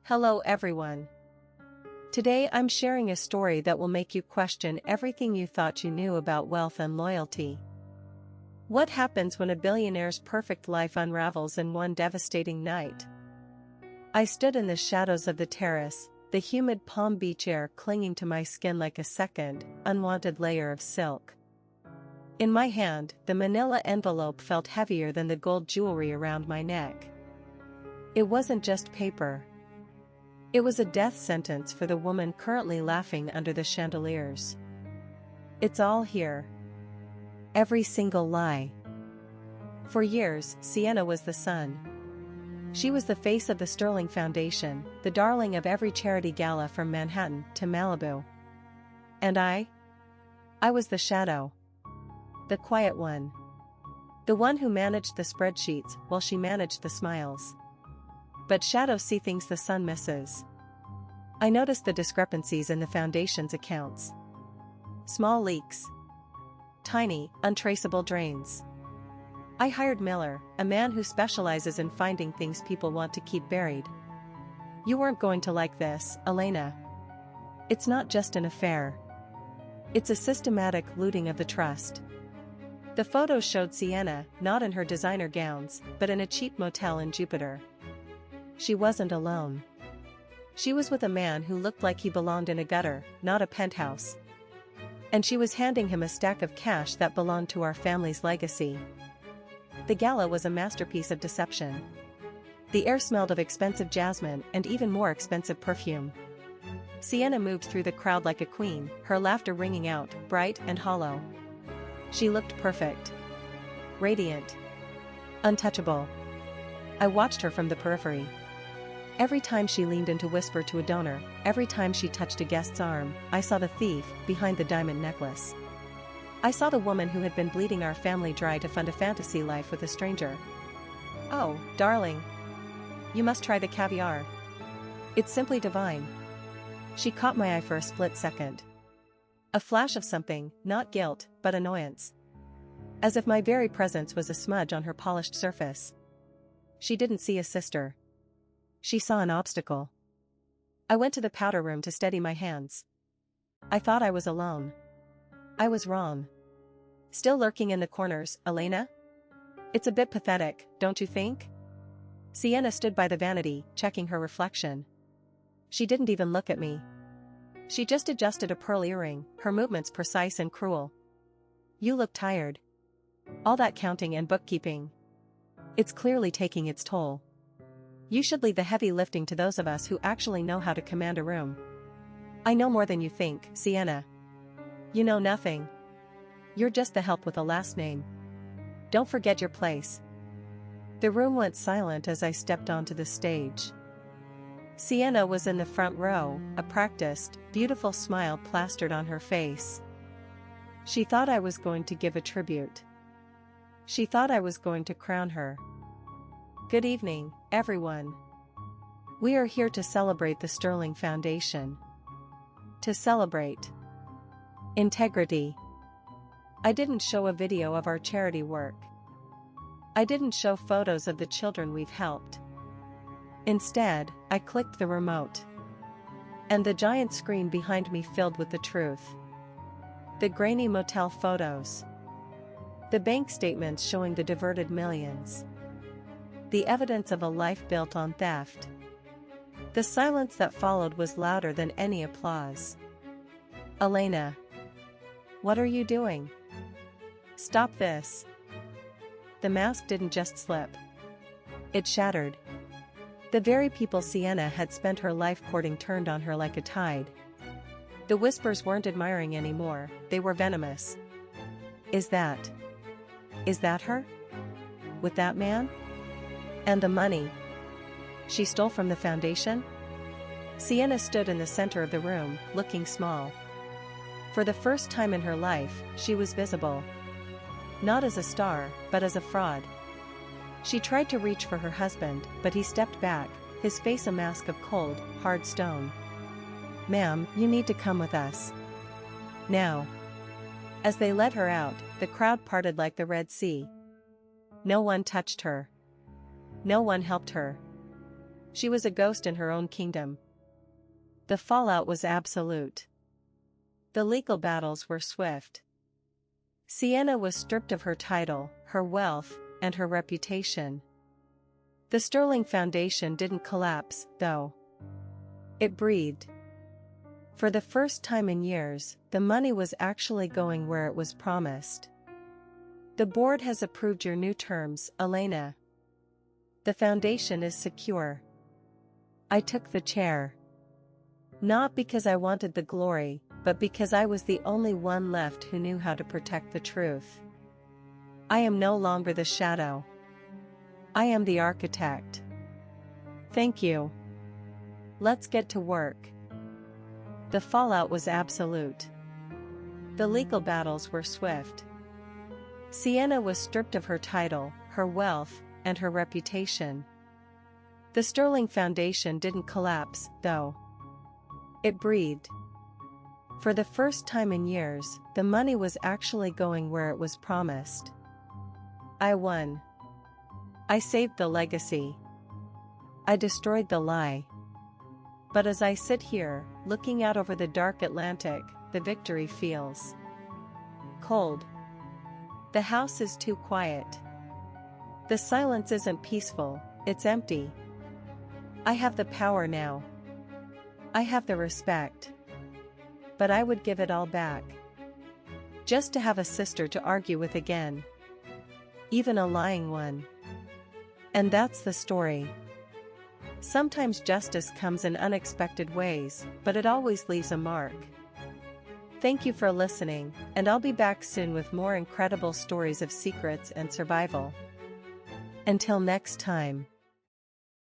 Hello everyone. Today I'm sharing a story that will make you question everything you thought you knew about wealth and loyalty. What happens when a billionaire's perfect life unravels in one devastating night? I stood in the shadows of the terrace, the humid Palm Beach air clinging to my skin like a second, unwanted layer of silk. In my hand, the manila envelope felt heavier than the gold jewelry around my neck. It wasn't just paper. It was a death sentence for the woman currently laughing under the chandeliers. It's all here. Every single lie. For years, Sienna was the sun. She was the face of the Sterling Foundation, the darling of every charity gala from Manhattan to Malibu. And I was the shadow. The quiet one. The one who managed the spreadsheets while she managed the smiles. But shadows see things the sun misses. I noticed the discrepancies in the foundation's accounts. Small leaks. Tiny, untraceable drains. I hired Miller, a man who specializes in finding things people want to keep buried. You weren't going to like this, Elena. It's not just an affair. It's a systematic looting of the trust. The photos showed Sienna, not in her designer gowns, but in a cheap motel in Jupiter. She wasn't alone. She was with a man who looked like he belonged in a gutter, not a penthouse. And she was handing him a stack of cash that belonged to our family's legacy. The gala was a masterpiece of deception. The air smelled of expensive jasmine and even more expensive perfume. Sienna moved through the crowd like a queen, her laughter ringing out, bright and hollow. She looked perfect. Radiant. Untouchable. I watched her from the periphery. Every time she leaned in to whisper to a donor, every time she touched a guest's arm, I saw the thief behind the diamond necklace. I saw the woman who had been bleeding our family dry to fund a fantasy life with a stranger. Oh, darling. You must try the caviar. It's simply divine. She caught my eye for a split second. A flash of something, not guilt, but annoyance. As if my very presence was a smudge on her polished surface. She didn't see a sister. She saw an obstacle. I went to the powder room to steady my hands. I thought I was alone. I was wrong. Still lurking in the corners, Elena? It's a bit pathetic, don't you think? Sienna stood by the vanity, checking her reflection. She didn't even look at me. She just adjusted a pearl earring, her movements precise and cruel. You look tired. All that counting and bookkeeping. It's clearly taking its toll. You should leave the heavy lifting to those of us who actually know how to command a room. I know more than you think, Sienna. You know nothing. You're just the help with a last name. Don't forget your place. The room went silent as I stepped onto the stage. Sienna was in the front row, a practiced, beautiful smile plastered on her face. She thought I was going to give a tribute. She thought I was going to crown her. Good evening, everyone. We are here to celebrate the Sterling Foundation. To celebrate integrity. I didn't show a video of our charity work. I didn't show photos of the children we've helped. Instead, I clicked the remote. And the giant screen behind me filled with the truth. The grainy motel photos. The bank statements showing the diverted millions. The evidence of a life built on theft. The silence that followed was louder than any applause. Elena. What are you doing? Stop this. The mask didn't just slip. It shattered. The very people Sienna had spent her life courting turned on her like a tide. The whispers weren't admiring anymore, they were venomous. Is that her? With that man? And the money she stole from the foundation? Sienna stood in the center of the room, looking small. For the first time in her life, she was visible. Not as a star, but as a fraud. She tried to reach for her husband, but he stepped back, his face a mask of cold, hard stone. Ma'am, you need to come with us. Now. As they led her out, the crowd parted like the Red Sea. No one touched her. No one helped her. She was a ghost in her own kingdom. The fallout was absolute. The legal battles were swift. Sienna was stripped of her title, her wealth, and her reputation. The sterling foundation didn't collapse, though. It breathed. For the first time in years, the money was actually going where it was promised. The board has approved your new terms, Elena. The foundation is secure. I took the chair. Not because I wanted the glory, but because I was the only one left who knew how to protect the truth. I am no longer the shadow. I am the architect. Thank you. Let's get to work. The fallout was absolute. The legal battles were swift. Sienna was stripped of her title, her wealth, and her reputation. The sterling foundation didn't collapse, though. It breathed. For the first time in years, the money was actually going where it was promised. I won. I saved the legacy. I destroyed the lie. But as I sit here, looking out over the dark Atlantic, the victory feels cold. The house is too quiet. The silence isn't peaceful, it's empty. I have the power now. I have the respect. But I would give it all back. Just to have a sister to argue with again. Even a lying one. And that's the story. Sometimes justice comes in unexpected ways, but it always leaves a mark. Thank you for listening, and I'll be back soon with more incredible stories of secrets and survival. Until next time.